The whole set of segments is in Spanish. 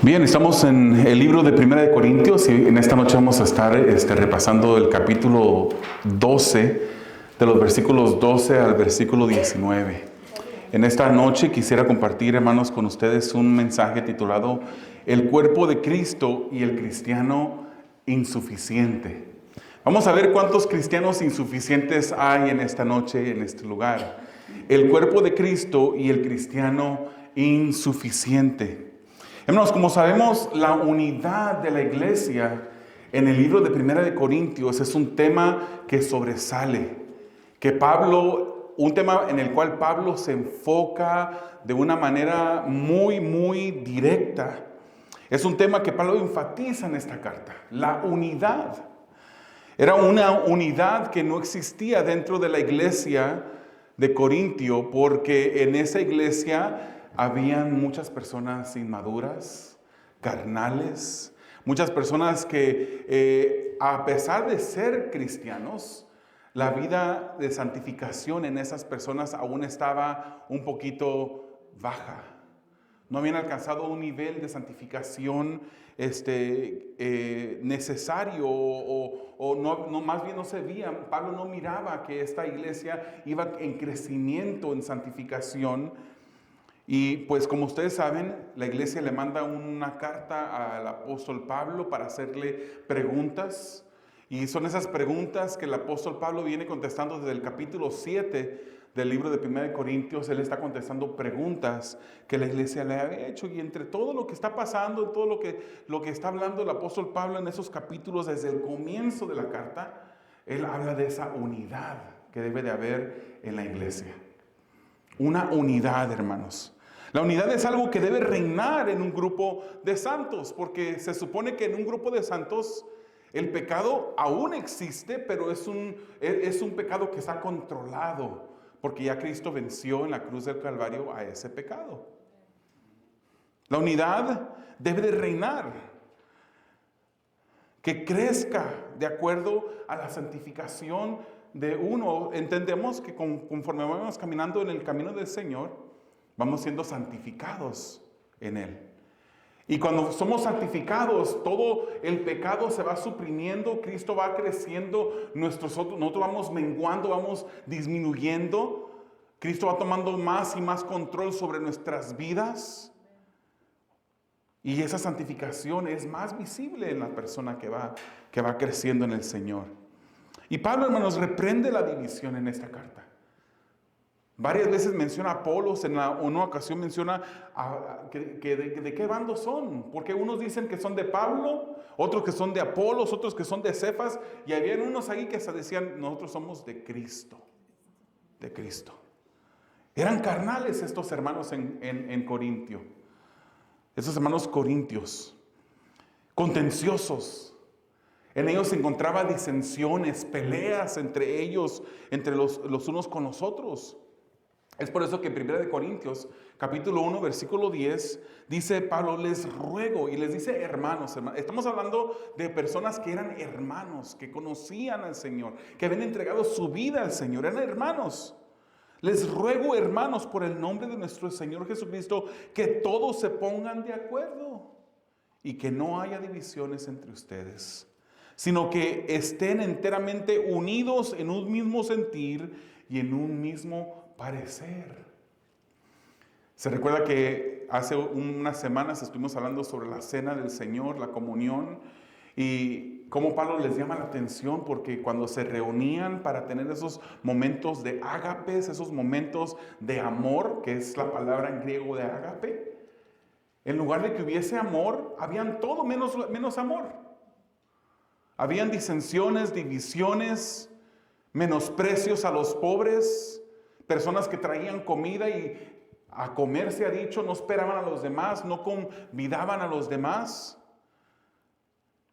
Bien, estamos en el libro de Primera de Corintios y en esta noche vamos a estar repasando el capítulo 12, de los versículos 12 al versículo 19. En esta noche quisiera compartir, hermanos, con ustedes un mensaje titulado El cuerpo de Cristo y el cristiano insuficiente. Vamos a ver cuántos cristianos insuficientes hay en esta noche, en este lugar. El cuerpo de Cristo y el cristiano insuficiente. Hermanos, como sabemos, la unidad de la iglesia en el libro de Primera de Corintios es un tema que sobresale, un tema en el cual Pablo se enfoca de una manera muy directa. Es un tema que Pablo enfatiza en esta carta, la unidad. Era una unidad que no existía dentro de la iglesia de Corintio, porque en esa iglesia habían muchas personas inmaduras, carnales, muchas personas que a pesar de ser cristianos, la vida de santificación en esas personas aún estaba un poquito baja. No habían alcanzado un nivel de santificación necesario o no, más bien no se veía. Pablo no miraba que esta iglesia iba en crecimiento en santificación. Y pues como ustedes saben, la iglesia le manda una carta al apóstol Pablo para hacerle preguntas. Y son esas preguntas que el apóstol Pablo viene contestando desde el capítulo 7 del libro de 1 de Corintios. Él está contestando preguntas que la iglesia le había hecho. Y entre todo lo que está pasando, todo lo que está hablando el apóstol Pablo en esos capítulos desde el comienzo de la carta, él habla de esa unidad que debe de haber en la iglesia. Una unidad, hermanos. La unidad es algo que debe reinar en un grupo de santos, porque se supone que en un grupo de santos el pecado aún existe, pero es un pecado que está controlado, porque ya Cristo venció en la cruz del Calvario a ese pecado. La unidad debe de reinar, que crezca de acuerdo a la santificación de uno. Entendemos que conforme vamos caminando en el camino del Señor, vamos siendo santificados en Él. Y cuando somos santificados, todo el pecado se va suprimiendo, Cristo va creciendo, nosotros vamos menguando, vamos disminuyendo, Cristo va tomando más y más control sobre nuestras vidas. Y esa santificación es más visible en la persona que va creciendo en el Señor. Y Pablo, hermanos, reprende la división en esta carta. Varias veces menciona a Apolos, en una ocasión menciona de qué bando son, porque unos dicen que son de Pablo, otros que son de Apolos, otros que son de Cefas, y había unos ahí que se decían, nosotros somos de Cristo, de Cristo. Eran carnales estos hermanos en Corintio, estos hermanos corintios, contenciosos. En ellos se encontraba disensiones, peleas entre ellos, entre los unos con los otros. Es por eso que en 1 de Corintios, capítulo 1, versículo 10, dice Pablo, les ruego, y les dice hermanos. Estamos hablando de personas que eran hermanos, que conocían al Señor, que habían entregado su vida al Señor, eran hermanos. Les ruego, hermanos, por el nombre de nuestro Señor Jesucristo, que todos se pongan de acuerdo y que no haya divisiones entre ustedes, sino que estén enteramente unidos en un mismo sentir y en un mismo parecer. Se recuerda que hace unas semanas estuvimos hablando sobre la cena del Señor, la comunión, y cómo Pablo les llama la atención, porque cuando se reunían para tener esos momentos de ágapes, esos momentos de amor, que es la palabra en griego de ágape, en lugar de que hubiese amor, habían todo menos amor. Habían disensiones, divisiones, menosprecios a los pobres, personas que traían comida y a comer, se ha dicho, no esperaban a los demás, no convidaban a los demás.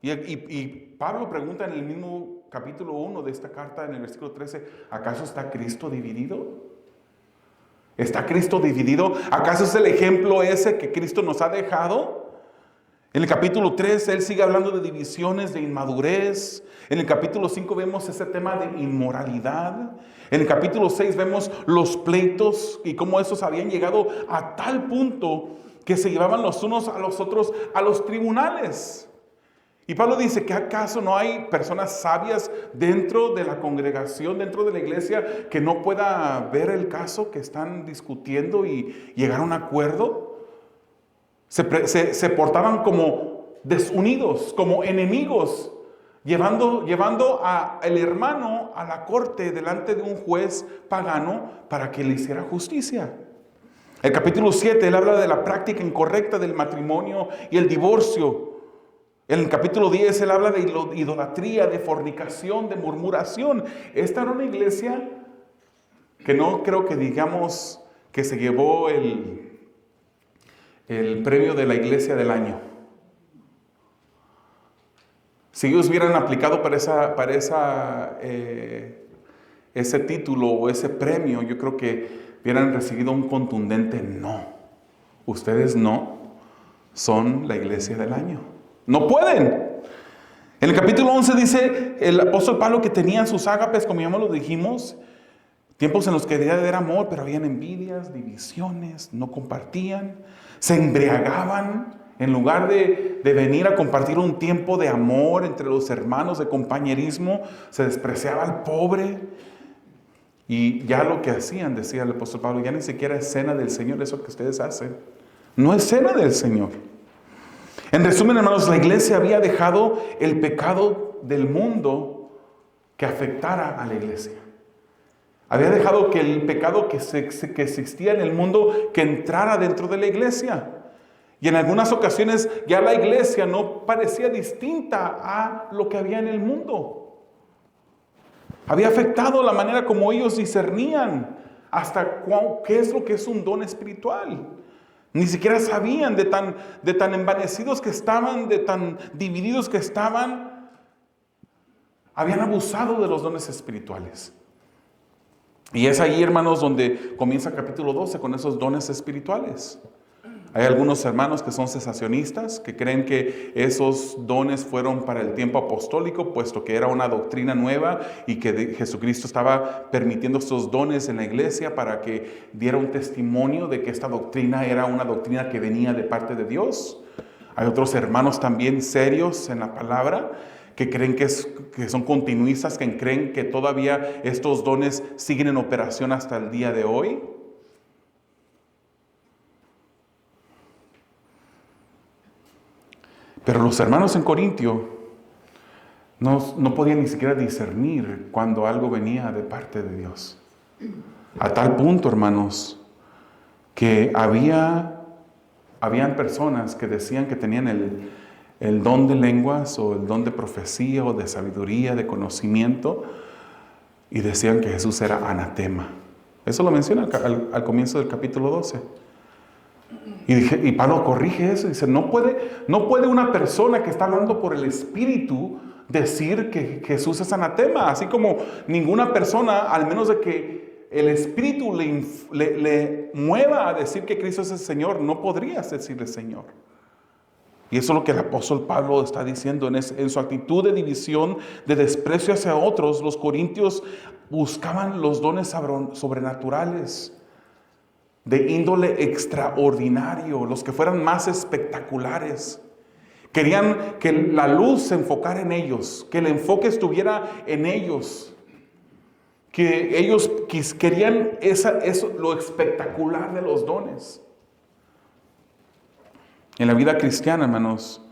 Y Pablo pregunta en el mismo capítulo 1 de esta carta, en el versículo 13, ¿acaso está Cristo dividido? ¿Está Cristo dividido? ¿Acaso es el ejemplo ese que Cristo nos ha dejado? En el capítulo 3 él sigue hablando de divisiones, de inmadurez. En el capítulo 5 vemos ese tema de inmoralidad. En el capítulo 6 vemos los pleitos y cómo esos habían llegado a tal punto que se llevaban los unos a los otros a los tribunales. Y Pablo dice que acaso no hay personas sabias dentro de la congregación, dentro de la iglesia, que no pueda ver el caso que están discutiendo y llegar a un acuerdo. Se portaban como desunidos, como enemigos, llevando al hermano a la corte delante de un juez pagano para que le hiciera justicia. El capítulo 7, él habla de la práctica incorrecta del matrimonio y el divorcio. En el capítulo 10, él habla de idolatría, de fornicación, de murmuración. Esta era una iglesia que no creo que digamos que se llevó el premio de la iglesia del año. Si ellos hubieran aplicado para ese título o ese premio, yo creo que hubieran recibido un contundente no. Ustedes no son la iglesia del año. No pueden. En el capítulo 11 dice el apóstol Pablo que tenían sus ágapes, como ya lo dijimos, tiempos en los que debía de haber amor, pero habían envidias, divisiones, no compartían, se embriagaban. En lugar de venir a compartir un tiempo de amor entre los hermanos, de compañerismo, se despreciaba al pobre. Y ya lo que hacían, decía el apóstol Pablo, ya ni siquiera es cena del Señor eso que ustedes hacen. No es cena del Señor. En resumen, hermanos, la iglesia había dejado el pecado del mundo que afectara a la iglesia. Había dejado que el pecado que existía en el mundo que entrara dentro de la iglesia. Y en algunas ocasiones ya la iglesia no parecía distinta a lo que había en el mundo. Había afectado la manera como ellos discernían hasta qué es lo que es un don espiritual. Ni siquiera sabían de tan envanecidos que estaban, de tan divididos que estaban. Habían abusado de los dones espirituales. Y es ahí, hermanos, donde comienza el capítulo 12 con esos dones espirituales. Hay algunos hermanos que son cesacionistas, que creen que esos dones fueron para el tiempo apostólico, puesto que era una doctrina nueva y que Jesucristo estaba permitiendo estos dones en la iglesia para que diera un testimonio de que esta doctrina era una doctrina que venía de parte de Dios. Hay otros hermanos también serios en la palabra que creen que son continuistas, que creen que todavía estos dones siguen en operación hasta el día de hoy. Pero los hermanos en Corintio no podían ni siquiera discernir cuando algo venía de parte de Dios. A tal punto, hermanos, que habían personas que decían que tenían el don de lenguas o el don de profecía o de sabiduría, de conocimiento, y decían que Jesús era anatema. Eso lo menciona al comienzo del capítulo 12. Y Pablo corrige eso y dice, no puede una persona que está hablando por el Espíritu decir que Jesús es anatema, así como ninguna persona, al menos de que el Espíritu le mueva a decir que Cristo es el Señor, no podrías decirle Señor. Y eso es lo que el apóstol Pablo está diciendo en su actitud de división, de desprecio hacia otros. Los corintios buscaban los dones sobrenaturales, de índole extraordinario, los que fueran más espectaculares. Querían que la luz se enfocara en ellos, que el enfoque estuviera en ellos, que ellos querían eso, lo espectacular de los dones. En la vida cristiana, hermanos,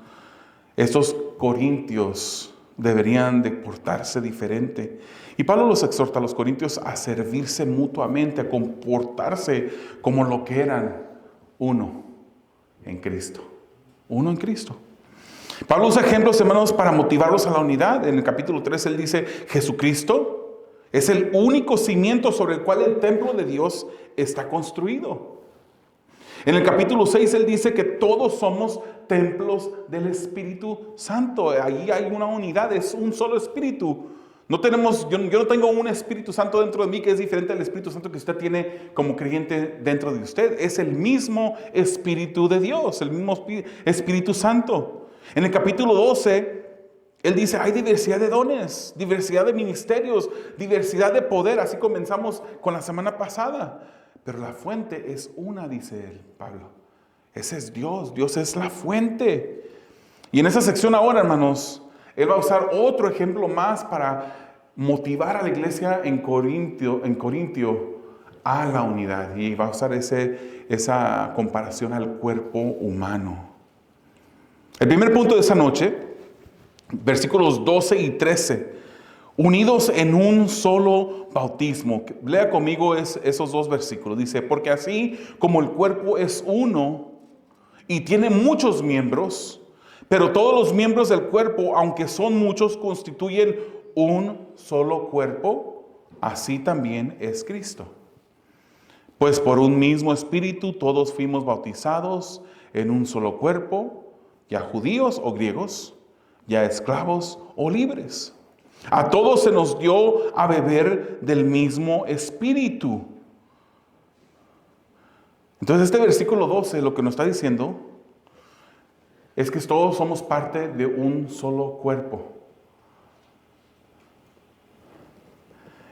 estos corintios deberían de portarse diferente. Y Pablo los exhorta a los corintios a servirse mutuamente, a comportarse como lo que eran, uno en Cristo. Uno en Cristo. Pablo usa ejemplos, hermanos, para motivarlos a la unidad. En el capítulo 3 él dice, Jesucristo es el único cimiento sobre el cual el templo de Dios está construido. En el capítulo 6 él dice que todos somos templos del Espíritu Santo. Ahí hay una unidad, es un solo Espíritu. Yo no tengo un Espíritu Santo dentro de mí que es diferente al Espíritu Santo que usted tiene como creyente dentro de usted. Es el mismo Espíritu de Dios, el mismo Espíritu Santo. En el capítulo 12, él dice, hay diversidad de dones, diversidad de ministerios, diversidad de poder. Así comenzamos con la semana pasada. Pero la fuente es una, dice él, Pablo. Ese es Dios. Dios es la fuente. Y en esa sección ahora, hermanos, Él va a usar otro ejemplo más para motivar a la iglesia en Corintio a la unidad. Y va a usar esa comparación al cuerpo humano. El primer punto de esa noche, versículos 12 y 13. Unidos en un solo bautismo. Lea conmigo esos dos versículos. Dice, porque así como el cuerpo es uno y tiene muchos miembros, pero todos los miembros del cuerpo, aunque son muchos, constituyen un solo cuerpo, así también es Cristo. Pues por un mismo espíritu todos fuimos bautizados en un solo cuerpo, ya judíos o griegos, ya esclavos o libres. A todos se nos dio a beber del mismo espíritu. Entonces este versículo 12 lo que nos está diciendo es que todos somos parte de un solo cuerpo.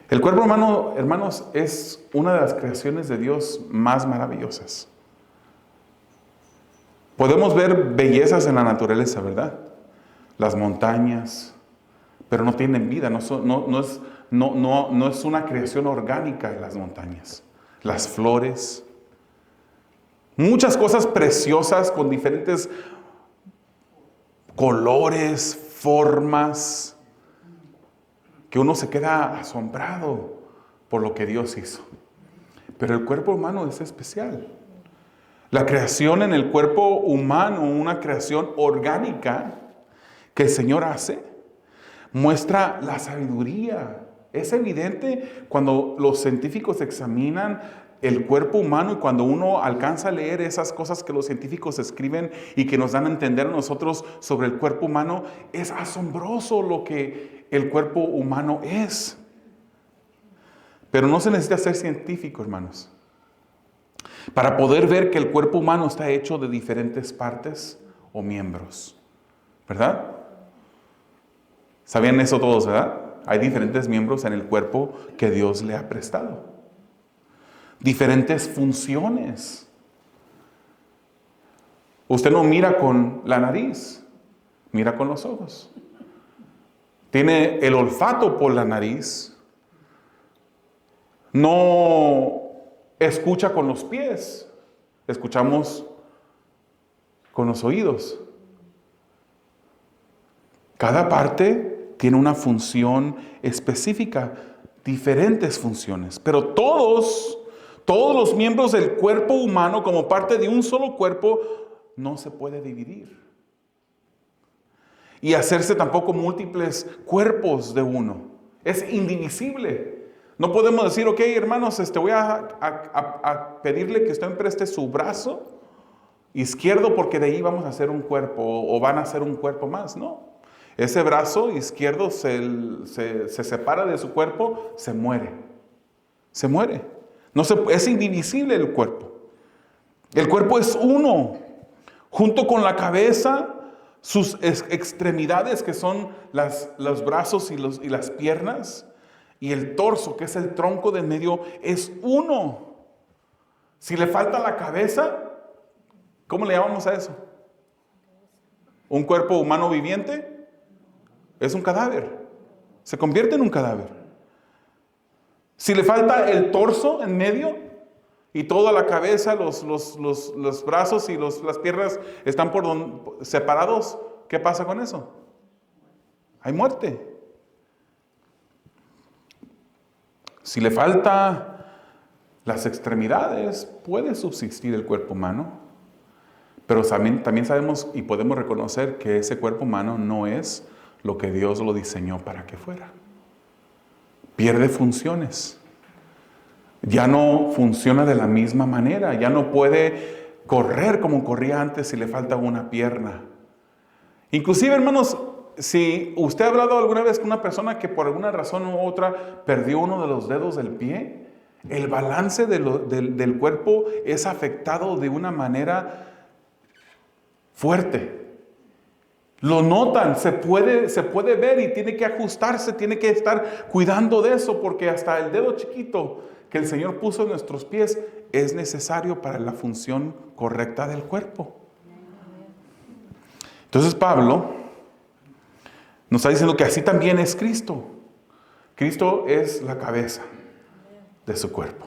El cuerpo humano, hermanos, es una de las creaciones de Dios más maravillosas. Podemos ver bellezas en la naturaleza, ¿verdad? Las montañas, pero no tienen vida, no es una creación orgánica en las montañas. Las flores, muchas cosas preciosas con diferentes colores, formas, que uno se queda asombrado por lo que Dios hizo. Pero el cuerpo humano es especial. La creación en el cuerpo humano, una creación orgánica que el Señor hace, muestra la sabiduría. Es evidente cuando los científicos examinan el cuerpo humano y cuando uno alcanza a leer esas cosas que los científicos escriben y que nos dan a entender a nosotros sobre el cuerpo humano, es asombroso lo que el cuerpo humano es. Pero no se necesita ser científico, hermanos, para poder ver que el cuerpo humano está hecho de diferentes partes o miembros, ¿verdad? ¿Sabían eso todos, verdad? Hay diferentes miembros en el cuerpo que Dios le ha prestado. Diferentes funciones. Usted no mira con la nariz, mira con los ojos. Tiene el olfato por la nariz. No escucha con los pies, escuchamos con los oídos. Cada parte tiene una función específica, diferentes funciones, pero todos los miembros del cuerpo humano como parte de un solo cuerpo no se puede dividir y hacerse tampoco múltiples cuerpos de uno. Es indivisible. No podemos decir, ok, hermanos, voy a pedirle que usted me preste su brazo izquierdo porque de ahí vamos a hacer un cuerpo o van a hacer un cuerpo más. No. Ese brazo izquierdo se separa de su cuerpo, se muere. Se muere. Es indivisible el cuerpo. El cuerpo es uno. Junto con la cabeza, sus extremidades que son los brazos y las piernas, y el torso, que es el tronco del medio, es uno. Si le falta la cabeza, ¿cómo le llamamos a eso? ¿Un cuerpo humano viviente? Es un cadáver. Se convierte en un cadáver. Si le falta el torso en medio y toda la cabeza, los brazos y las piernas están separados, ¿qué pasa con eso? Hay muerte. Si le falta las extremidades, puede subsistir el cuerpo humano, pero también sabemos y podemos reconocer que ese cuerpo humano no es lo que Dios lo diseñó para que fuera. Pierde funciones. Ya no funciona de la misma manera. Ya no puede correr como corría antes si le falta una pierna. Inclusive, hermanos, si usted ha hablado alguna vez con una persona que por alguna razón u otra perdió uno de los dedos del pie, el balance del cuerpo es afectado de una manera fuerte. Lo notan, se puede ver y tiene que ajustarse, tiene que estar cuidando de eso, porque hasta el dedo chiquito que el Señor puso en nuestros pies es necesario para la función correcta del cuerpo. Entonces Pablo nos está diciendo que así también es Cristo. Cristo es la cabeza de su cuerpo.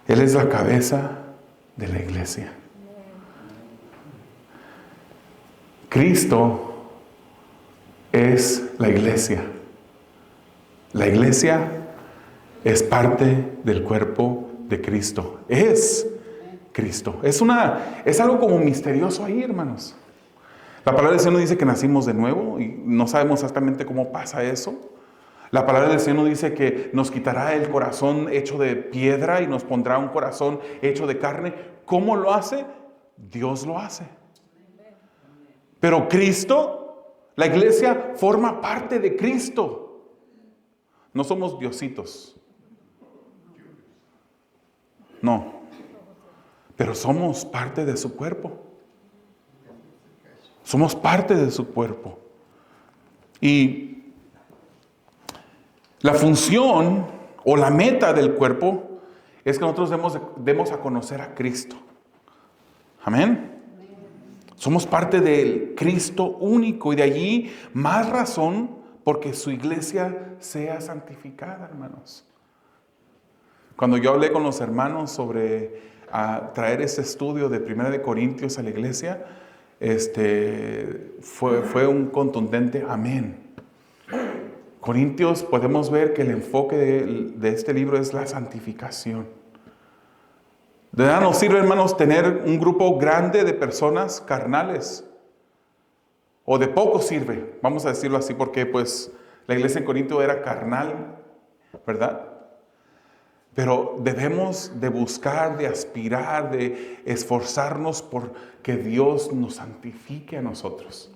Él es la cabeza de la iglesia. Cristo es la iglesia. La iglesia es parte del cuerpo de Cristo. Es Cristo. Es algo como misterioso ahí, hermanos. La palabra del Señor nos dice que nacimos de nuevo y no sabemos exactamente cómo pasa eso. La palabra del Señor nos dice que nos quitará el corazón hecho de piedra y nos pondrá un corazón hecho de carne. ¿Cómo lo hace? Dios lo hace. Pero Cristo, la iglesia, forma parte de Cristo. No somos diositos. No. Pero somos parte de su cuerpo. Somos parte de su cuerpo. Y la función o la meta del cuerpo es que nosotros demos a conocer a Cristo. Amén. Somos parte del Cristo único y de allí más razón porque su iglesia sea santificada, hermanos. Cuando yo hablé con los hermanos sobre traer ese estudio de 1 Corintios a la iglesia, fue un contundente amén. Corintios, podemos ver que el enfoque de este libro es la santificación. De nada nos sirve, hermanos, tener un grupo grande de personas carnales. O de poco sirve, vamos a decirlo así, porque pues la iglesia en Corinto era carnal, ¿verdad? Pero debemos de buscar, de aspirar, de esforzarnos por que Dios nos santifique a nosotros.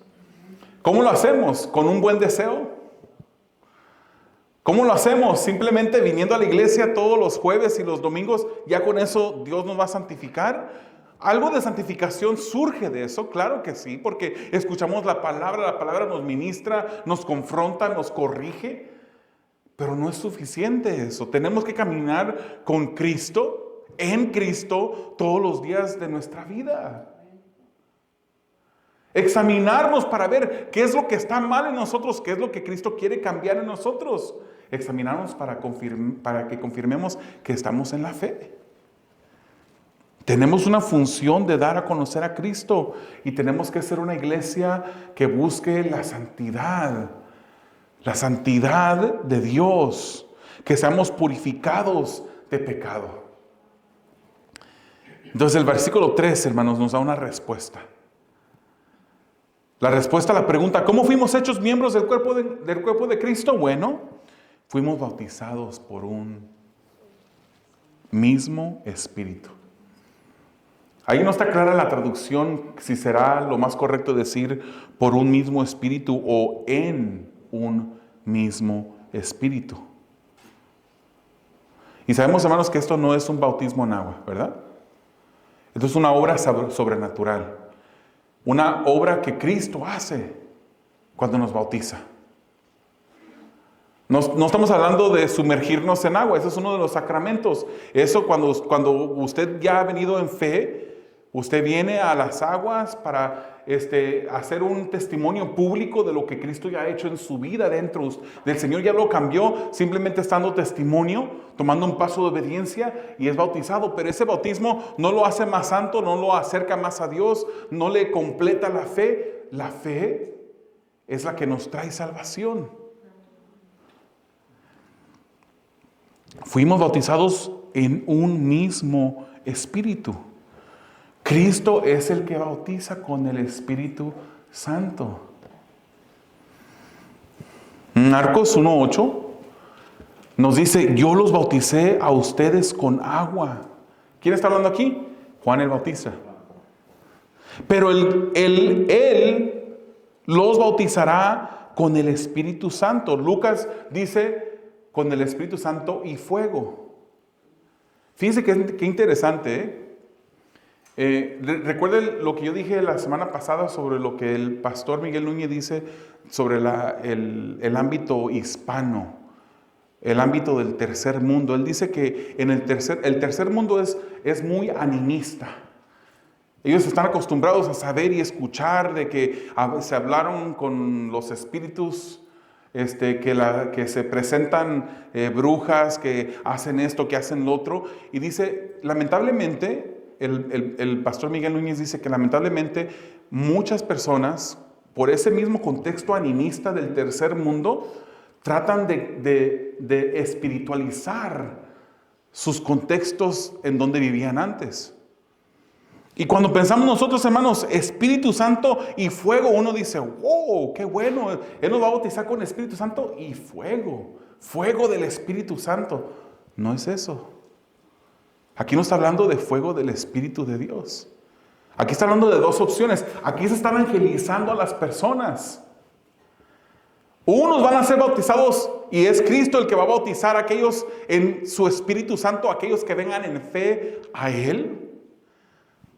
¿Cómo lo hacemos? ¿Con un buen deseo? ¿Cómo lo hacemos? Simplemente viniendo a la iglesia todos los jueves y los domingos, ya con eso Dios nos va a santificar. ¿Algo de santificación surge de eso? Claro que sí, porque escuchamos la palabra nos ministra, nos confronta, nos corrige. Pero no es suficiente eso. Tenemos que caminar con Cristo, en Cristo, todos los días de nuestra vida. Examinarnos para ver qué es lo que está mal en nosotros, qué es lo que Cristo quiere cambiar en nosotros. Examinarnos para que confirmemos que estamos en la fe. Tenemos una función de dar a conocer a Cristo y tenemos que ser una iglesia que busque la santidad de Dios, que seamos purificados de pecado. Entonces el versículo 3, hermanos, nos da una respuesta. La respuesta a la pregunta, ¿cómo fuimos hechos miembros del cuerpo de Cristo? Bueno, fuimos bautizados por un mismo Espíritu. Ahí no está clara la traducción, si será lo más correcto decir por un mismo Espíritu o en un mismo Espíritu. Y sabemos, hermanos, que esto no es un bautismo en agua, ¿verdad? Esto es una obra sobrenatural. Una obra que Cristo hace cuando nos bautiza. No estamos hablando de sumergirnos en agua, ese es uno de los sacramentos. Eso cuando usted ya ha venido en fe, usted viene a las aguas para hacer un testimonio público de lo que Cristo ya ha hecho en su vida dentro del Señor. Ya lo cambió, simplemente estando testimonio, tomando un paso de obediencia y es bautizado. Pero ese bautismo no lo hace más santo, no lo acerca más a Dios, no le completa la fe. La fe es la que nos trae salvación. Fuimos bautizados en un mismo Espíritu. Cristo es el que bautiza con el Espíritu Santo. Marcos 1:8 nos dice, yo los bauticé a ustedes con agua. ¿Quién está hablando aquí? Juan el Bautista. Pero él los bautizará con el Espíritu Santo. Lucas dice, con el Espíritu Santo y fuego. Fíjense qué interesante, recuerden lo que yo dije la semana pasada sobre lo que el pastor Miguel Núñez dice sobre el ámbito hispano. el ámbito del tercer mundo. Él dice que en el tercer mundo es muy animista. Ellos están acostumbrados a saber y escuchar de que se hablaron con los espíritus, que se presentan brujas, que hacen esto, que hacen lo otro. Y dice, lamentablemente, el pastor Miguel Núñez dice que lamentablemente muchas personas, por ese mismo contexto animista del tercer mundo, tratan de espiritualizar sus contextos en donde vivían antes. Y cuando pensamos nosotros, hermanos, Espíritu Santo y fuego, uno dice, wow, qué bueno, Él nos va a bautizar con Espíritu Santo y fuego del Espíritu Santo. No es eso. Aquí no está hablando de fuego del Espíritu de Dios. Aquí está hablando de dos opciones. Aquí se está evangelizando a las personas. Unos van a ser bautizados y es Cristo el que va a bautizar a aquellos en su Espíritu Santo, aquellos que vengan en fe a Él.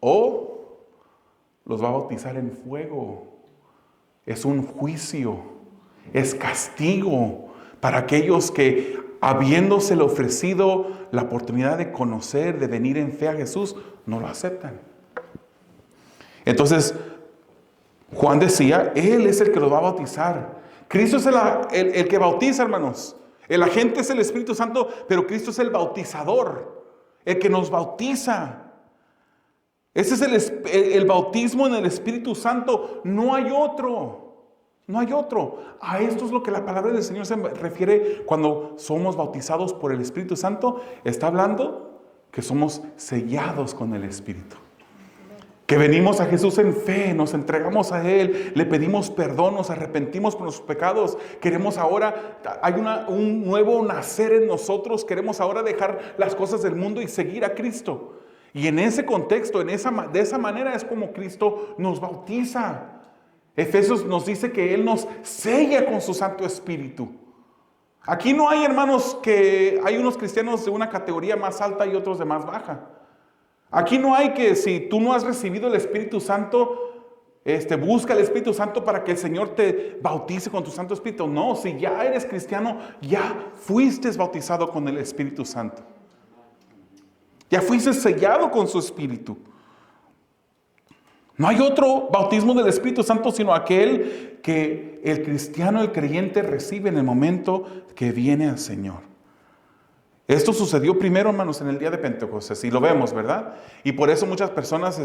O los va a bautizar en fuego. Es un juicio, es castigo para aquellos que, habiéndosele ofrecido la oportunidad de conocer, de venir en fe a Jesús, no lo aceptan. Entonces, Juan decía, Él es el que los va a bautizar. Cristo es el que bautiza, hermanos. El agente es el Espíritu Santo, pero Cristo es el bautizador, el que nos bautiza. Ese es el bautismo en el Espíritu Santo. No hay otro. No hay otro. A esto es lo que la palabra del Señor se refiere cuando somos bautizados por el Espíritu Santo. Está hablando que somos sellados con el Espíritu. Que venimos a Jesús en fe, nos entregamos a Él, le pedimos perdón, nos arrepentimos por nuestros pecados. Queremos ahora, hay un nuevo nacer en nosotros. Queremos ahora dejar las cosas del mundo y seguir a Cristo. Y en ese contexto, de esa manera es como Cristo nos bautiza. Efesios nos dice que Él nos sella con su Santo Espíritu. Aquí no hay, hermanos, que hay unos cristianos de una categoría más alta y otros de más baja. Aquí no hay que si tú no has recibido el Espíritu Santo, busca el Espíritu Santo para que el Señor te bautice con tu Santo Espíritu. No, si ya eres cristiano, ya fuiste bautizado con el Espíritu Santo. Ya fuiste sellado con su Espíritu. No hay otro bautismo del Espíritu Santo sino aquel que el cristiano, el creyente recibe en el momento que viene al Señor. Esto sucedió primero, hermanos, en el día de Pentecostés, y lo vemos, ¿verdad? Y por eso muchas personas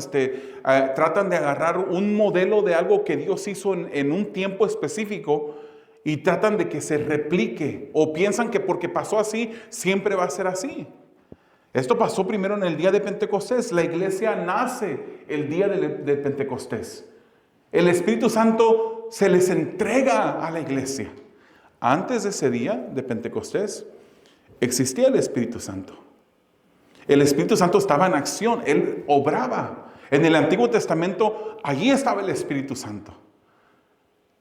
tratan de agarrar un modelo de algo que Dios hizo en un tiempo específico y tratan de que se replique, o piensan que porque pasó así, siempre va a ser así. Esto pasó primero en el día de Pentecostés. La iglesia nace el día de Pentecostés. El Espíritu Santo se les entrega a la iglesia. Antes de ese día de Pentecostés existía el Espíritu Santo. El Espíritu Santo estaba en acción. Él obraba. En el Antiguo Testamento, allí estaba el Espíritu Santo.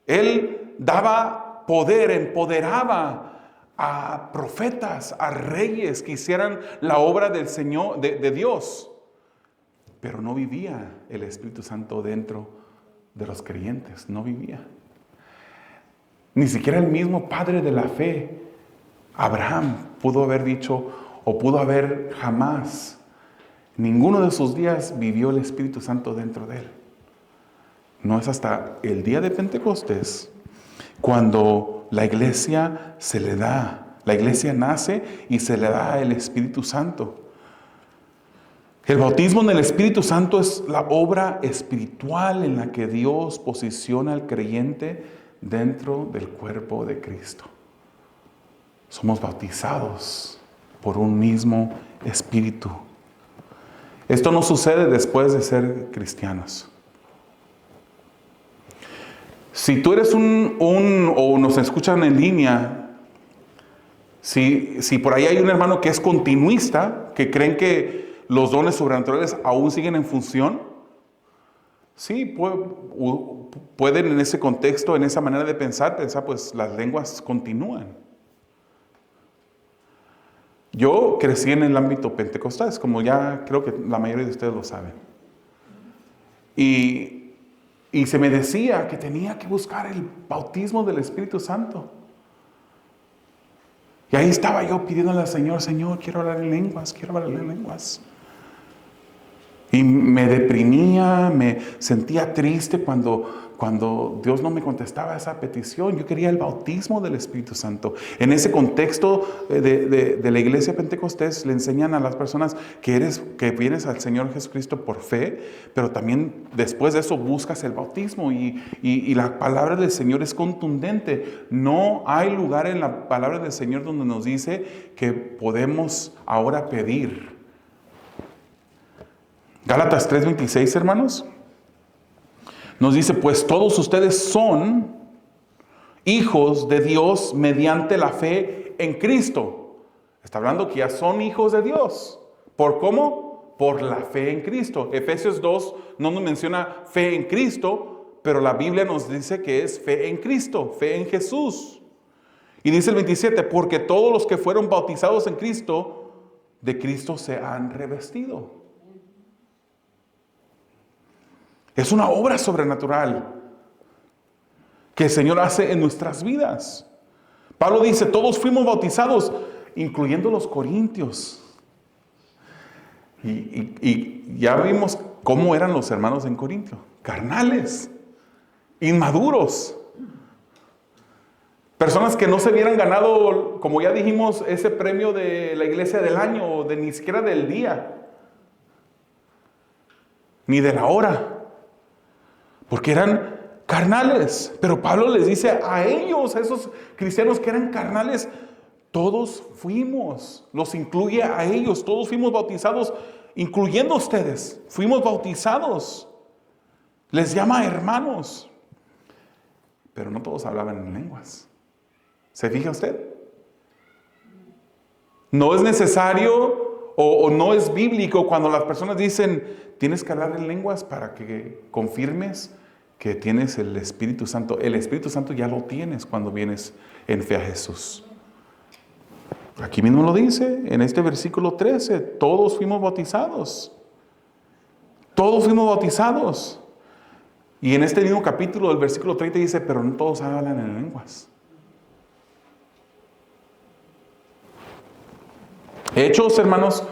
Él daba poder, empoderaba a profetas, a reyes que hicieran la obra del Señor, de Dios. Pero no vivía el Espíritu Santo dentro de los creyentes, no vivía. Ni siquiera el mismo padre de la fe, Abraham, pudo haber dicho, o pudo haber jamás, ninguno de sus días vivió el Espíritu Santo dentro de él. No es hasta el día de Pentecostés cuando la iglesia se le da, la iglesia nace y se le da el Espíritu Santo. El bautismo en el Espíritu Santo es la obra espiritual en la que Dios posiciona al creyente dentro del cuerpo de Cristo. Somos bautizados por un mismo Espíritu. Esto no sucede después de ser cristianos. Si tú eres o nos escuchan en línea, si por ahí hay un hermano que es continuista, que creen que los dones sobrenaturales aún siguen en función, sí, pueden en ese contexto, en esa manera de pensar, pues las lenguas continúan. Yo crecí en el ámbito pentecostal, como ya creo que la mayoría de ustedes lo saben. Y se me decía que tenía que buscar el bautismo del Espíritu Santo. Y ahí estaba yo pidiéndole al Señor, Señor, quiero hablar en lenguas, quiero hablar en lenguas. Y me deprimía, me sentía triste cuando Dios no me contestaba esa petición. Yo quería el bautismo del Espíritu Santo. En ese contexto de la iglesia Pentecostés le enseñan a las personas que vienes al Señor Jesucristo por fe, pero también después de eso buscas el bautismo. Y la palabra del Señor es contundente. No hay lugar en la palabra del Señor donde nos dice que podemos ahora pedir. Gálatas 3:26, hermanos, nos dice, pues todos ustedes son hijos de Dios mediante la fe en Cristo. Está hablando que ya son hijos de Dios. ¿Por cómo? Por la fe en Cristo. Efesios 2 no nos menciona fe en Cristo, pero la Biblia nos dice que es fe en Cristo, fe en Jesús. Y dice el 27, porque todos los que fueron bautizados en Cristo, de Cristo se han revestido. Es una obra sobrenatural que el Señor hace en nuestras vidas. Pablo dice, todos fuimos bautizados, incluyendo los corintios. Y ya vimos cómo eran los hermanos en Corintio. Carnales, inmaduros. Personas que no se hubieran ganado, como ya dijimos, ese premio de la iglesia del año, o ni siquiera del día, ni de la hora. Porque eran carnales. Pero Pablo les dice a ellos, a esos cristianos que eran carnales, todos fuimos, los incluye a ellos, todos fuimos bautizados, incluyendo ustedes, fuimos bautizados. Les llama hermanos. Pero no todos hablaban en lenguas. ¿Se fija usted? No es necesario o no es bíblico cuando las personas dicen, tienes que hablar en lenguas para que confirmes que tienes el Espíritu Santo. El Espíritu Santo ya lo tienes cuando vienes en fe a Jesús. Aquí mismo lo dice, en este versículo 13, todos fuimos bautizados. Todos fuimos bautizados. Y en este mismo capítulo, el versículo 30 dice, pero no todos hablan en lenguas. Hechos, hermanos,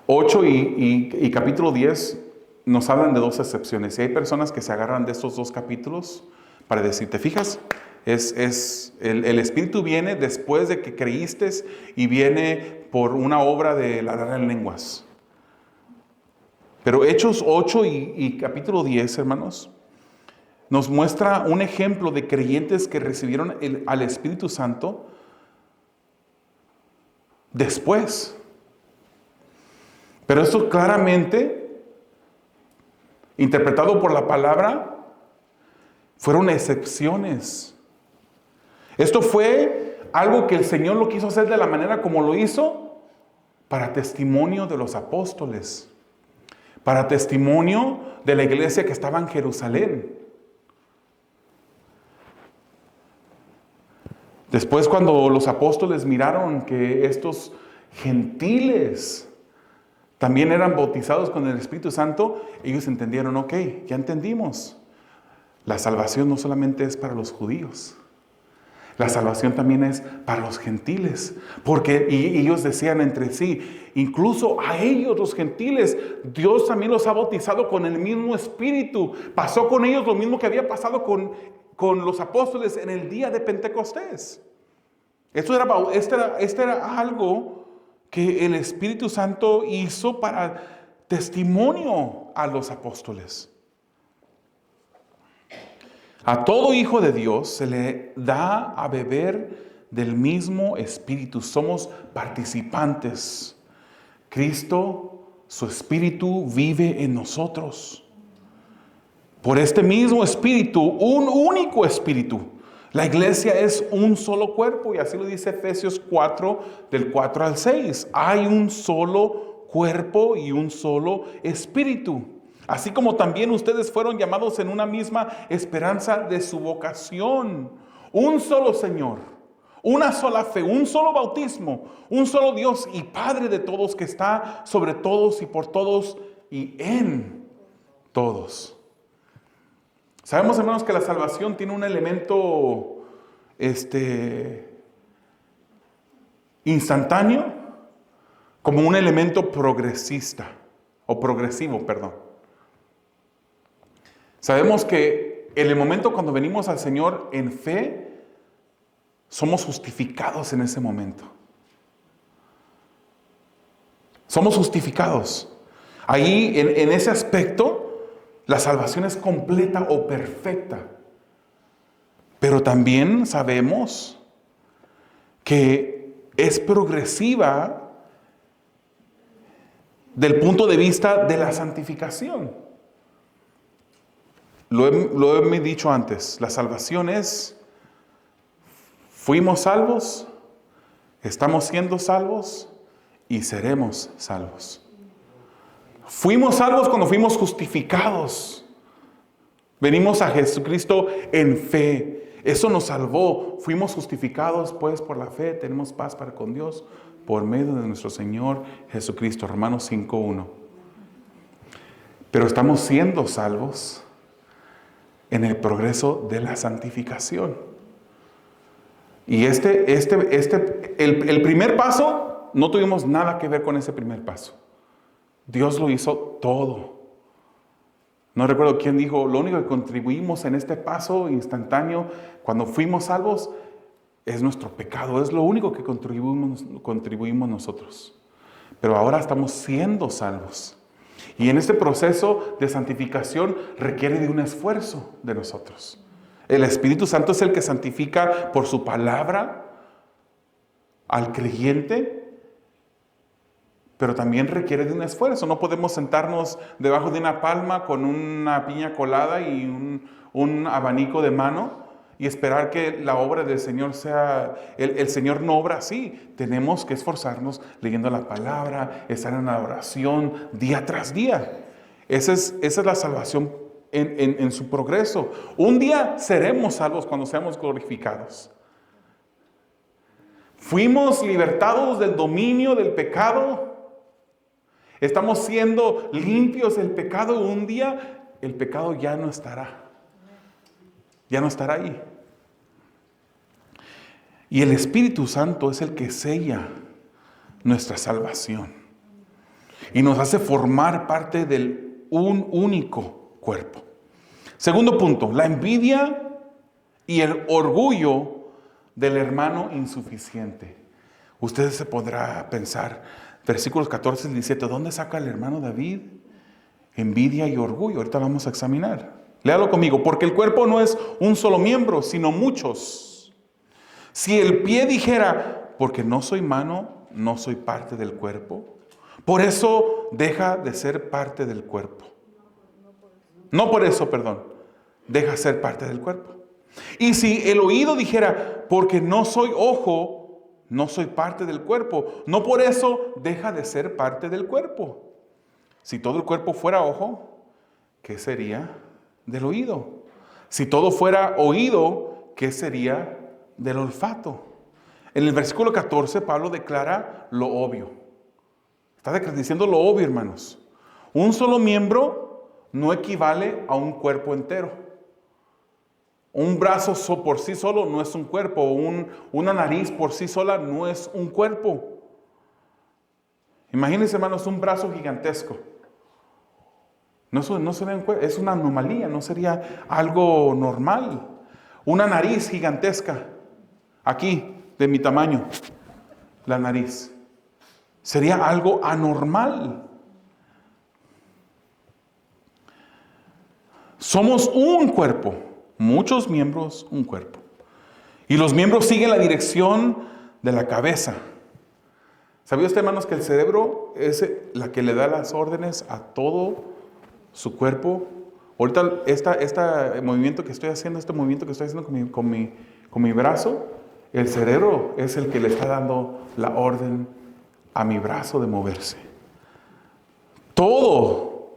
8 y capítulo 10 nos hablan de dos excepciones. Y hay personas que se agarran de estos dos capítulos para decir, ¿te fijas? El Espíritu viene después de que creíste y viene por una obra de hablar en lenguas. Pero Hechos 8 y capítulo 10, hermanos, nos muestra un ejemplo de creyentes que recibieron al Espíritu Santo después. Pero esto claramente, interpretado por la palabra, fueron excepciones. Esto fue algo que el Señor lo quiso hacer de la manera como lo hizo, para testimonio de los apóstoles, para testimonio de la iglesia que estaba en Jerusalén. Después, cuando los apóstoles miraron que estos gentiles también eran bautizados con el Espíritu Santo, ellos entendieron, ok, ya entendimos. La salvación no solamente es para los judíos, la salvación también es para los gentiles. Porque y ellos decían entre sí, incluso a ellos los gentiles, Dios también los ha bautizado con el mismo Espíritu. Pasó con ellos lo mismo que había pasado con los apóstoles en el día de Pentecostés. Esto era algo que el Espíritu Santo hizo para testimonio a los apóstoles. A todo hijo de Dios se le da a beber del mismo Espíritu. Somos participantes. Cristo, su Espíritu, vive en nosotros. Por este mismo Espíritu, un único Espíritu. La iglesia es un solo cuerpo, y así lo dice Efesios 4, del 4 al 6. Hay un solo cuerpo y un solo Espíritu. Así como también ustedes fueron llamados en una misma esperanza de su vocación. Un solo Señor, una sola fe, un solo bautismo, un solo Dios y Padre de todos, que está sobre todos y por todos y en todos. Sabemos, hermanos, que la salvación tiene un elemento instantáneo como un elemento progresista o progresivo, perdón. Sabemos que en el momento cuando venimos al Señor en fe, somos justificados en ese momento. Somos justificados. Ahí, en ese aspecto, la salvación es completa o perfecta. Pero también sabemos que es progresiva del punto de vista de la santificación. Lo he dicho antes, la salvación es, fuimos salvos, estamos siendo salvos y seremos salvos. Fuimos salvos cuando fuimos justificados. Venimos a Jesucristo en fe. Eso nos salvó. Fuimos justificados pues por la fe. Tenemos paz para con Dios por medio de nuestro Señor Jesucristo. Romanos 5:1. Pero estamos siendo salvos en el progreso de la santificación. Y el primer paso, no tuvimos nada que ver con ese primer paso. Dios lo hizo todo. No recuerdo quién dijo, lo único que contribuimos en este paso instantáneo, cuando fuimos salvos, es nuestro pecado. Es lo único que contribuimos nosotros. Pero ahora estamos siendo salvos. Y en este proceso de santificación requiere de un esfuerzo de nosotros. El Espíritu Santo es el que santifica por su palabra al creyente, pero también requiere de un esfuerzo. No podemos sentarnos debajo de una palma con una piña colada y un abanico de mano y esperar que la obra del Señor sea... El Señor no obra así. Tenemos que esforzarnos leyendo la palabra, estar en la oración día tras día. Esa es la salvación en su progreso. Un día seremos salvos cuando seamos glorificados. Fuimos libertados del dominio del pecado. Estamos siendo limpios del pecado. Un día el pecado ya no estará. Ya no estará ahí. Y el Espíritu Santo es el que sella nuestra salvación. Y nos hace formar parte de un único cuerpo. Segundo punto, la envidia y el orgullo del hermano insuficiente. Usted se podrá pensar, versículos 14 y 17, ¿dónde saca el hermano David envidia y orgullo? Ahorita vamos a examinar. Léalo conmigo, porque el cuerpo no es un solo miembro, sino muchos. Si el pie dijera, porque no soy mano, no soy parte del cuerpo, por eso deja de ser parte del cuerpo. No por eso, perdón, deja de ser parte del cuerpo. Y si el oído dijera, porque no soy ojo, no soy parte del cuerpo, no por eso deja de ser parte del cuerpo. Si todo el cuerpo fuera ojo, ¿qué sería del oído? Si todo fuera oído, ¿qué sería del olfato? En el versículo 14, Pablo declara lo obvio. Está diciendo lo obvio, hermanos. Un solo miembro no equivale a un cuerpo entero. Un brazo por sí solo no es un cuerpo. Una nariz por sí sola no es un cuerpo. Imagínense, hermanos, un brazo gigantesco. No sería un cuerpo, es una anomalía, no sería algo normal. Una nariz gigantesca, aquí, de mi tamaño, la nariz. Sería algo anormal. Somos un cuerpo, muchos miembros, un cuerpo. Y los miembros siguen la dirección de la cabeza. ¿Sabía usted, hermanos, que el cerebro es la que le da las órdenes a todo su cuerpo? Ahorita este movimiento que estoy haciendo, con mi brazo, el cerebro es el que le está dando la orden a mi brazo de moverse. Todo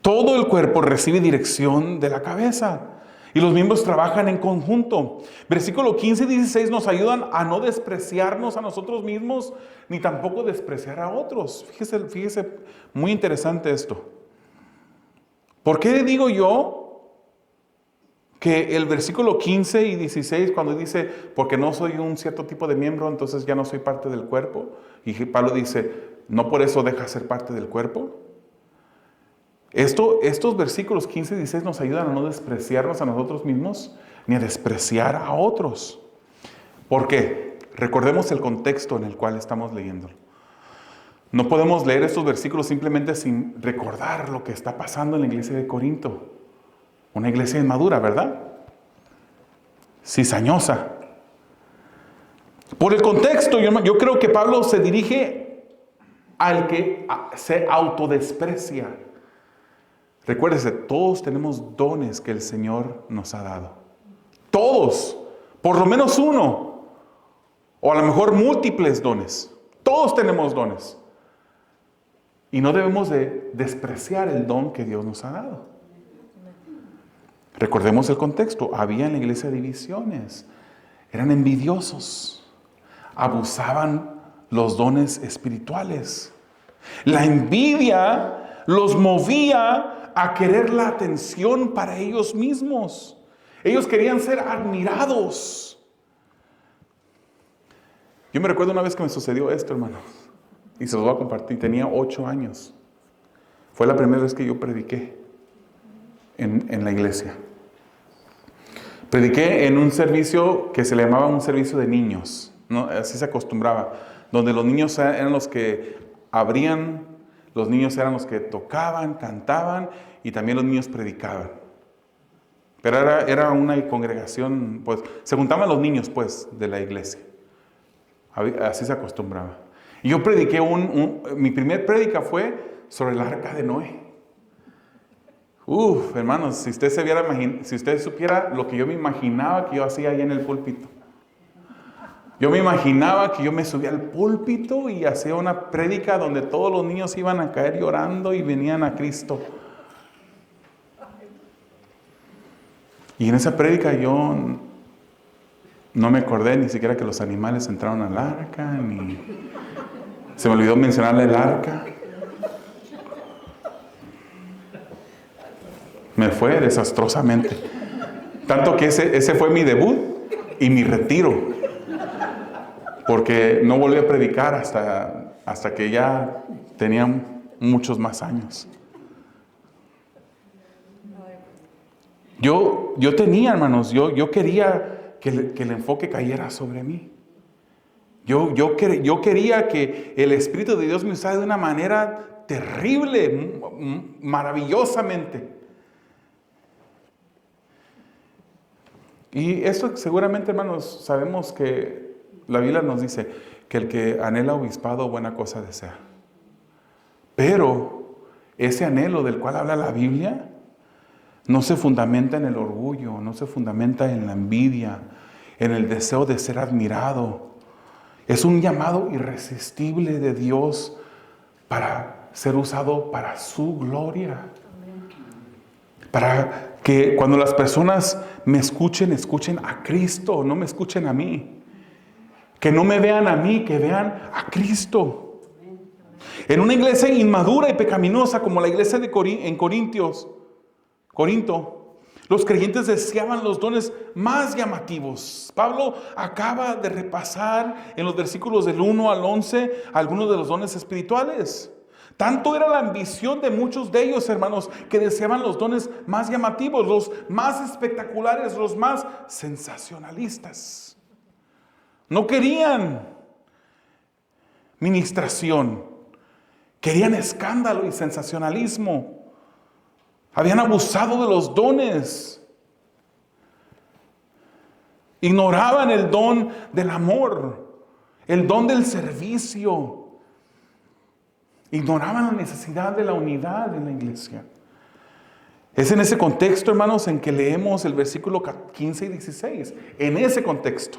el cuerpo recibe dirección de la cabeza. Y los miembros trabajan en conjunto. Versículo 15 y 16 nos ayudan a no despreciarnos a nosotros mismos, ni tampoco despreciar a otros. Fíjese, muy interesante esto. ¿Por qué digo yo que el versículo 15 y 16, cuando dice, porque no soy un cierto tipo de miembro, entonces ya no soy parte del cuerpo. Y Pablo dice, no por eso deja ser parte del cuerpo. Estos versículos 15 y 16 nos ayudan a no despreciarnos a nosotros mismos, ni a despreciar a otros. ¿Por qué? Recordemos el contexto en el cual estamos leyéndolo. No podemos leer estos versículos simplemente sin recordar lo que está pasando en la iglesia de Corinto. Una iglesia inmadura, ¿verdad? Cizañosa. Por el contexto, yo creo que Pablo se dirige al que se autodesprecia. Recuérdese, todos tenemos dones que el Señor nos ha dado. Todos, por lo menos uno, o a lo mejor múltiples dones. Todos tenemos dones. Y no debemos de despreciar el don que Dios nos ha dado. Recordemos el contexto. Había en la iglesia divisiones. Eran envidiosos. Abusaban los dones espirituales. La envidia los movía a querer la atención para ellos mismos. Ellos querían ser admirados. Yo me recuerdo una vez que me sucedió esto, hermanos. Y se los voy a compartir. Tenía 8 años. Fue la primera vez que yo prediqué en la iglesia. Prediqué en un servicio que se le llamaba un servicio de niños, ¿no? Así se acostumbraba. Donde los niños eran los que abrían, los niños eran los que tocaban, cantaban y también los niños predicaban. Pero era una congregación, pues, se juntaban los niños, pues, de la iglesia. Así se acostumbraba. Y yo prediqué mi primer prédica fue sobre el arca de Noé. Hermanos, si usted supiera lo que yo me imaginaba que yo hacía ahí en el púlpito. Yo me imaginaba que yo me subía al púlpito y hacía una prédica donde todos los niños iban a caer llorando y venían a Cristo. Y en esa prédica yo no me acordé ni siquiera que los animales entraron al arca, ni se me olvidó mencionarle el arca. Me fue desastrosamente. Tanto que ese fue mi debut y mi retiro. Porque no volví a predicar hasta que ya tenía muchos más años. Yo tenía, hermanos, yo quería que el enfoque cayera sobre mí. Yo quería que el Espíritu de Dios me usara de una manera terrible, maravillosamente. Y eso seguramente, hermanos, sabemos que la Biblia nos dice que el que anhela obispado, buena cosa desea. Pero ese anhelo del cual habla la Biblia no se fundamenta en el orgullo, no se fundamenta en la envidia, en el deseo de ser admirado. Es un llamado irresistible de Dios para ser usado para su gloria. Para que cuando las personas me escuchen a Cristo, no me escuchen a mí. Que no me vean a mí, que vean a Cristo. En una iglesia inmadura y pecaminosa como la iglesia en Corinto, los creyentes deseaban los dones más llamativos. Pablo acaba de repasar en los versículos del 1 al 11 algunos de los dones espirituales. Tanto era la ambición de muchos de ellos, hermanos, que deseaban los dones más llamativos, los más espectaculares, los más sensacionalistas. No querían ministración, querían escándalo y sensacionalismo. Habían abusado de los dones. Ignoraban el don del amor, el don del servicio. Ignoraban la necesidad de la unidad en la iglesia. Es en ese contexto, hermanos, en que leemos el versículo 15 y 16. En ese contexto.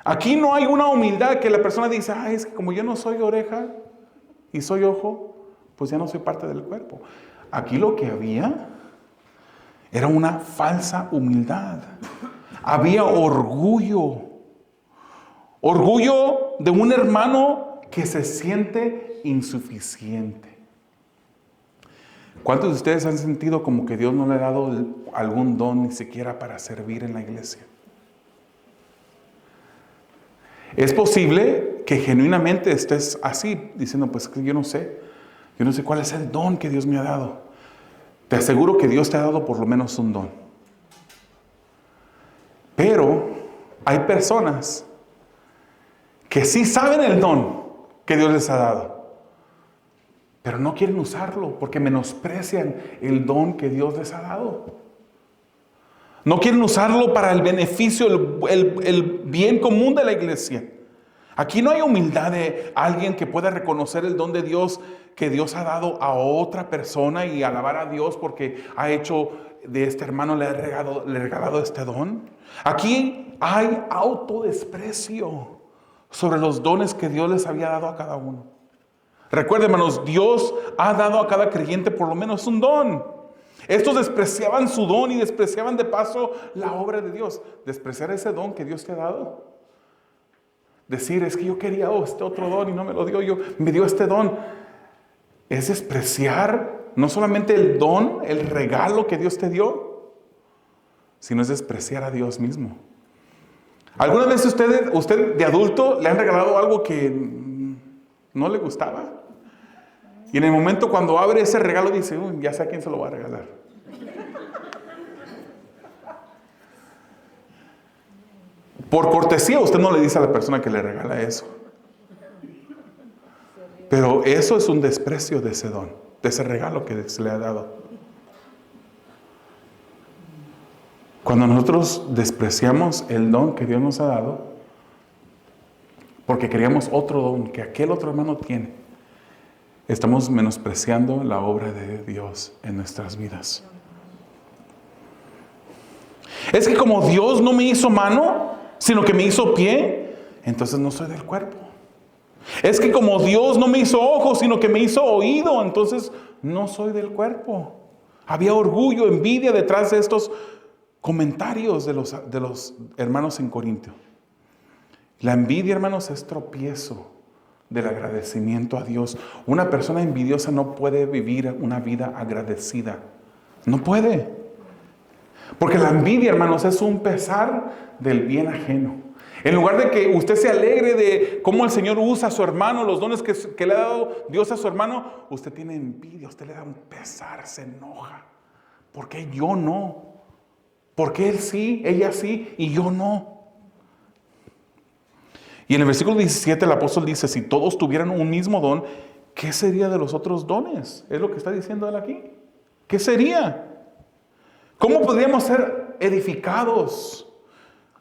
Aquí no hay una humildad que la persona dice, es que como yo no soy oreja y soy ojo, pues ya no soy parte del cuerpo. Aquí lo que había era una falsa humildad. Había orgullo. Orgullo de un hermano que se siente insuficiente. ¿Cuántos de ustedes han sentido como que Dios no le ha dado algún don ni siquiera para servir en la iglesia? Es posible que genuinamente estés así, diciendo, pues yo no sé cuál es el don que Dios me ha dado. Te aseguro que Dios te ha dado por lo menos un don. Pero hay personas que sí saben el don que Dios les ha dado, pero no quieren usarlo porque menosprecian el don que Dios les ha dado. No quieren usarlo para el beneficio, el bien común de la iglesia. Aquí no hay humildad de alguien que pueda reconocer el don de Dios que Dios ha dado a otra persona y alabar a Dios porque ha hecho de este hermano, le ha regalado este don. Aquí hay autodesprecio sobre los dones que Dios les había dado a cada uno. Recuerden, hermanos, Dios ha dado a cada creyente por lo menos un don. Estos despreciaban su don y despreciaban de paso la obra de Dios. Despreciar ese don que Dios te ha dado. Decir, es que yo quería este otro don y no me lo dio, me dio este don. Es despreciar no solamente el don, el regalo que Dios te dio, sino es despreciar a Dios mismo. ¿Alguna vez usted de adulto le han regalado algo que no le gustaba? Y en el momento cuando abre ese regalo dice, ya sé a quién se lo va a regalar. Por cortesía usted no le dice a la persona que le regala eso. Pero eso es un desprecio de ese don, de ese regalo que se le ha dado. Cuando nosotros despreciamos el don que Dios nos ha dado, porque queríamos otro don que aquel otro hermano tiene, estamos menospreciando la obra de Dios en nuestras vidas. Es que como Dios no me hizo mano, sino que me hizo pie, entonces no soy del cuerpo. Es que como Dios no me hizo ojos, sino que me hizo oído, entonces no soy del cuerpo. Había orgullo, envidia detrás de estos comentarios de los hermanos en Corintio. La envidia, hermanos, es tropiezo del agradecimiento a Dios. Una persona envidiosa no puede vivir una vida agradecida. No puede. Porque la envidia, hermanos, es un pesar del bien ajeno. En lugar de que usted se alegre de cómo el Señor usa a su hermano, los dones que le ha dado Dios a su hermano, usted tiene envidia, usted le da un pesar, se enoja. ¿Por qué yo no? ¿Por qué él sí, ella sí y yo no? Y en el versículo 17 el apóstol dice, si todos tuvieran un mismo don, ¿qué sería de los otros dones? Es lo que está diciendo él aquí. ¿Qué sería? ¿Cómo podríamos ser edificados?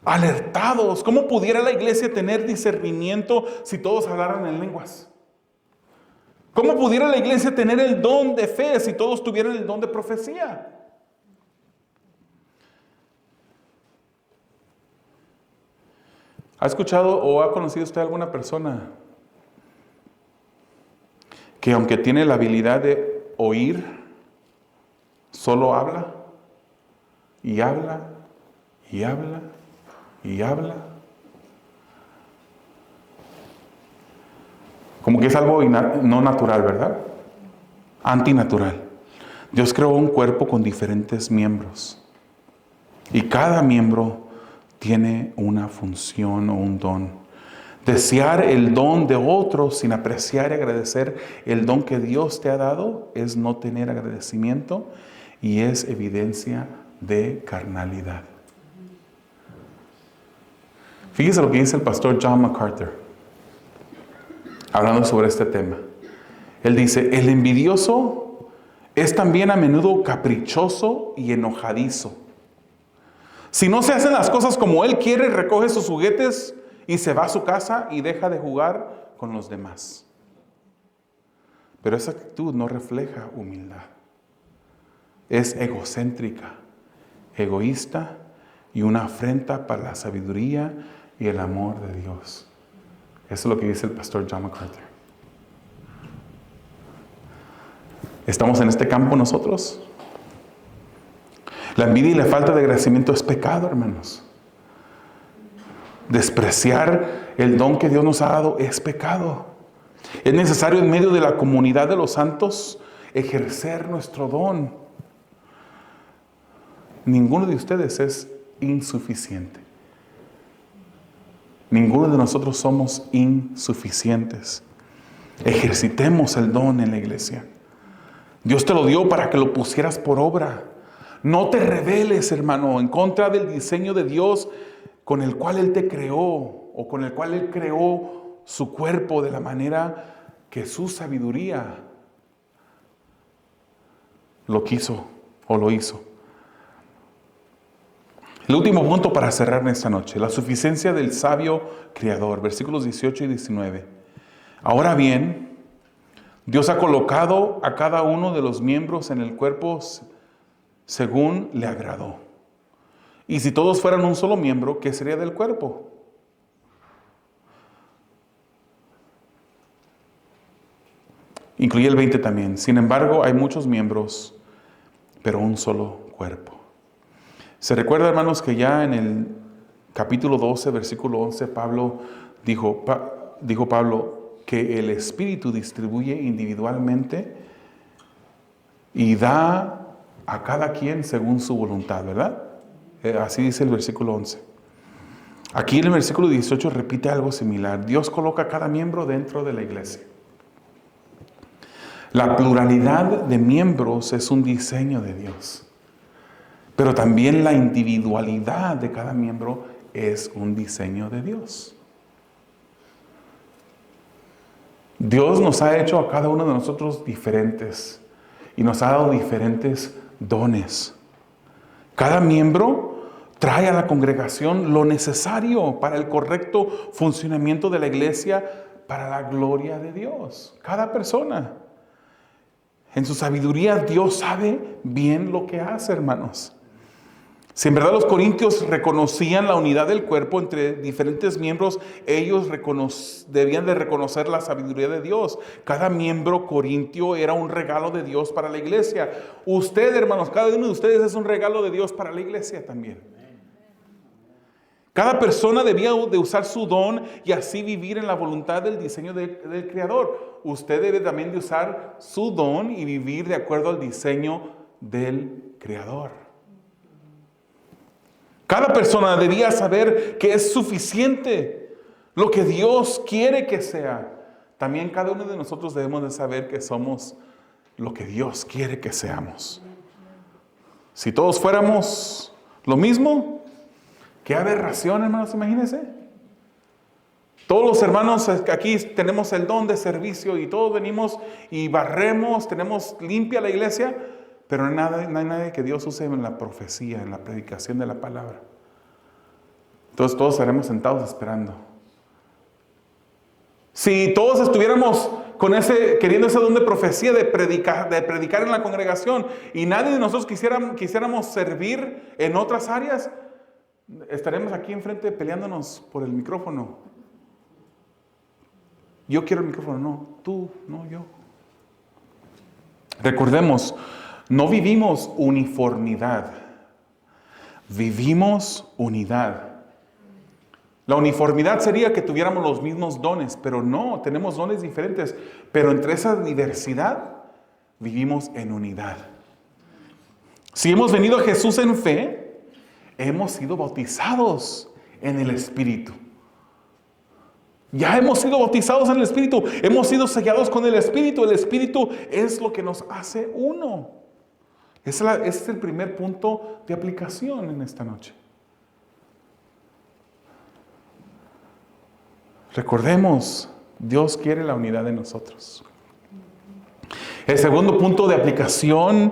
Alertados. ¿Cómo pudiera la iglesia tener discernimiento si todos hablaran en lenguas? ¿Cómo pudiera la iglesia tener el don de fe si todos tuvieran el don de profecía? ¿Ha escuchado o ha conocido usted alguna persona que aunque tiene la habilidad de oír, solo habla y habla y habla y habla? Como que es algo no natural, ¿verdad? Antinatural. Dios creó un cuerpo con diferentes miembros. Y cada miembro tiene una función o un don. Desear el don de otro sin apreciar y agradecer el don que Dios te ha dado es no tener agradecimiento y es evidencia de carnalidad. Fíjese lo que dice el pastor John MacArthur, hablando sobre este tema. Él dice, el envidioso es también a menudo caprichoso y enojadizo. Si no se hacen las cosas como él quiere, recoge sus juguetes y se va a su casa y deja de jugar con los demás. Pero esa actitud no refleja humildad. Es egocéntrica, egoísta y una afrenta para la sabiduría y el amor de Dios. Eso es lo que dice el pastor John MacArthur. ¿Estamos en este campo nosotros? La envidia y la falta de agradecimiento es pecado, hermanos. Despreciar el don que Dios nos ha dado es pecado. Es necesario en medio de la comunidad de los santos ejercer nuestro don. Ninguno de ustedes es insuficiente. Ninguno de nosotros somos insuficientes. Ejercitemos el don en la iglesia. Dios te lo dio para que lo pusieras por obra. No te rebeles, hermano, en contra del diseño de Dios con el cual Él te creó, o con el cual Él creó su cuerpo de la manera que su sabiduría lo quiso o lo hizo. El último punto para cerrar en esta noche, la suficiencia del sabio creador, versículos 18 y 19. Ahora bien, Dios ha colocado a cada uno de los miembros en el cuerpo según le agradó. Y si todos fueran un solo miembro, ¿qué sería del cuerpo? Incluye el 20 también. Sin embargo, hay muchos miembros, pero un solo cuerpo. Se recuerda, hermanos, que ya en el capítulo 12, versículo 11, dijo Pablo que el Espíritu distribuye individualmente y da a cada quien según su voluntad, ¿verdad? Así dice el versículo 11. Aquí en el versículo 18 repite algo similar. Dios coloca a cada miembro dentro de la iglesia. La pluralidad de miembros es un diseño de Dios. Pero también la individualidad de cada miembro es un diseño de Dios. Dios nos ha hecho a cada uno de nosotros diferentes y nos ha dado diferentes dones. Cada miembro trae a la congregación lo necesario para el correcto funcionamiento de la iglesia, para la gloria de Dios. Cada persona. En su sabiduría Dios sabe bien lo que hace, hermanos. Si en verdad los corintios reconocían la unidad del cuerpo entre diferentes miembros, ellos debían de reconocer la sabiduría de Dios. Cada miembro corintio era un regalo de Dios para la iglesia. Usted, hermanos, cada uno de ustedes es un regalo de Dios para la iglesia también. Cada persona debía de usar su don y así vivir en la voluntad del diseño del Creador. Usted debe también de usar su don y vivir de acuerdo al diseño del Creador. Cada persona debía saber que es suficiente lo que Dios quiere que sea. También cada uno de nosotros debemos de saber que somos lo que Dios quiere que seamos. Si todos fuéramos lo mismo, qué aberración, hermanos, imagínense. Todos los hermanos aquí tenemos el don de servicio y todos venimos y barremos, tenemos limpia la iglesia. Pero no hay nadie que Dios use en la profecía, en la predicación de la palabra. Entonces todos estaremos sentados esperando. Si todos estuviéramos queriendo ese don de profecía, de predicar en la congregación, y nadie de nosotros quisiéramos servir en otras áreas, estaremos aquí enfrente peleándonos por el micrófono. Yo quiero el micrófono, no, tú, no, yo. Recordemos, no vivimos uniformidad, vivimos unidad. La uniformidad sería que tuviéramos los mismos dones, pero no, tenemos dones diferentes. Pero entre esa diversidad vivimos en unidad. Si hemos venido a Jesús en fe, hemos sido bautizados en el Espíritu. Ya hemos sido bautizados en el Espíritu, hemos sido sellados con el Espíritu. El Espíritu es lo que nos hace uno. Ese es el primer punto de aplicación en esta noche. Recordemos, Dios quiere la unidad de nosotros. El segundo punto de aplicación,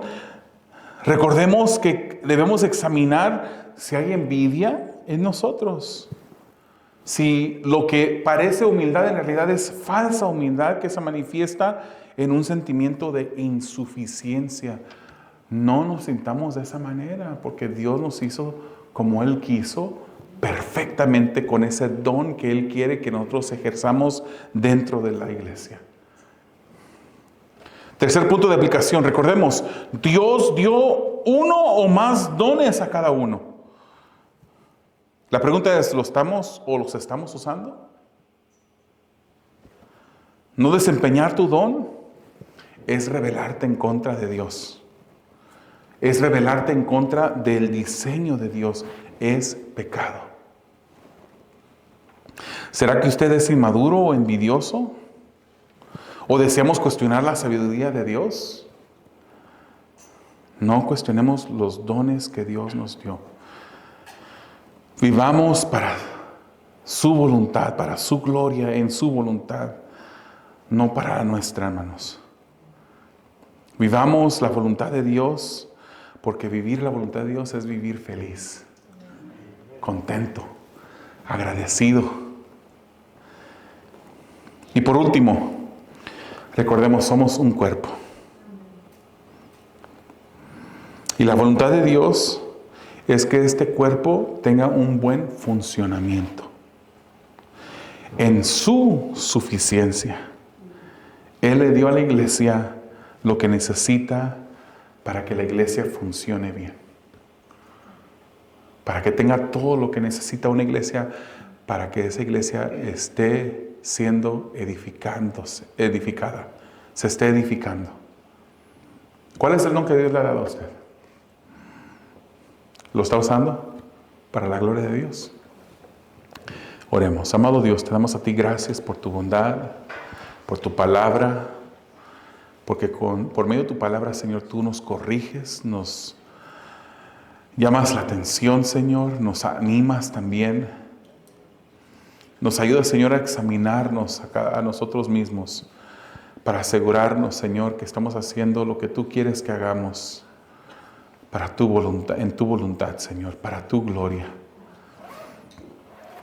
recordemos que debemos examinar si hay envidia en nosotros. Si lo que parece humildad en realidad es falsa humildad que se manifiesta en un sentimiento de insuficiencia. No nos sintamos de esa manera, porque Dios nos hizo como Él quiso, perfectamente con ese don que Él quiere que nosotros ejerzamos dentro de la iglesia. Tercer punto de aplicación, recordemos, Dios dio uno o más dones a cada uno. La pregunta es, ¿los estamos usando? ¿No desempeñar tu don es rebelarte en contra de Dios. Es rebelarte en contra del diseño de Dios. Es pecado. ¿Será que usted es inmaduro o envidioso? ¿O deseamos cuestionar la sabiduría de Dios? No cuestionemos los dones que Dios nos dio. Vivamos para su voluntad, para su gloria, en su voluntad, no para nuestra, hermanos. Vivamos la voluntad de Dios, porque vivir la voluntad de Dios es vivir feliz, contento, agradecido. Y por último, recordemos, somos un cuerpo. Y la voluntad de Dios es que este cuerpo tenga un buen funcionamiento. En su suficiencia, Él le dio a la iglesia lo que necesita para que la iglesia funcione bien. Para que tenga todo lo que necesita una iglesia, para que esa iglesia esté siendo edificada, se esté edificando. ¿Cuál es el don que Dios le ha dado a usted? ¿Lo está usando para la gloria de Dios? Oremos. Amado Dios, te damos a ti gracias por tu bondad, por tu palabra, porque por medio de tu palabra, Señor, tú nos corriges, nos llamas la atención, Señor, nos animas también. Nos ayudas, Señor, a examinarnos a nosotros mismos para asegurarnos, Señor, que estamos haciendo lo que tú quieres que hagamos para tu voluntad, en tu voluntad, Señor, para tu gloria.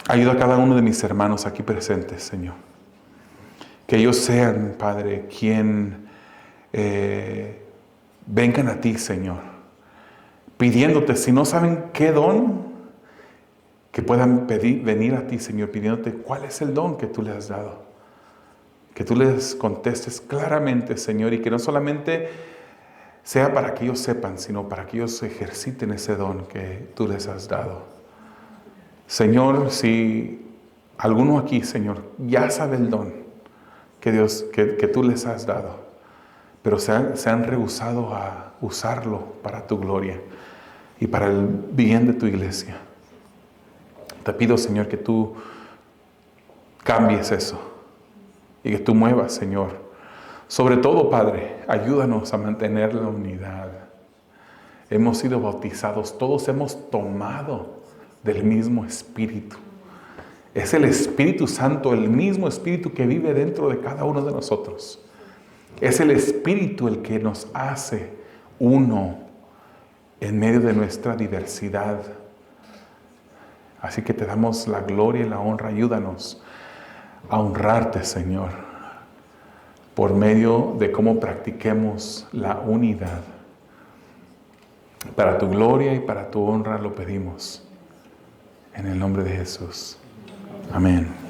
Ayuda a cada uno de mis hermanos aquí presentes, Señor. Que ellos sean, Padre, quien vengan a ti, Señor, pidiéndote, si no saben qué don, que puedan venir a ti, Señor, pidiéndote cuál es el don que tú les has dado. Que tú les contestes claramente, Señor, y que no solamente sea para que ellos sepan, sino para que ellos ejerciten ese don que tú les has dado. Señor, si alguno aquí, Señor, ya sabe el don que tú les has dado, pero se han rehusado a usarlo para tu gloria y para el bien de tu iglesia. Te pido, Señor, que tú cambies eso y que tú muevas, Señor. Sobre todo, Padre, ayúdanos a mantener la unidad. Hemos sido bautizados, todos hemos tomado del mismo Espíritu. Es el Espíritu Santo, el mismo Espíritu que vive dentro de cada uno de nosotros. Es el Espíritu el que nos hace uno en medio de nuestra diversidad. Así que te damos la gloria y la honra. Ayúdanos a honrarte, Señor, por medio de cómo practiquemos la unidad. Para tu gloria y para tu honra lo pedimos. En el nombre de Jesús. Amén.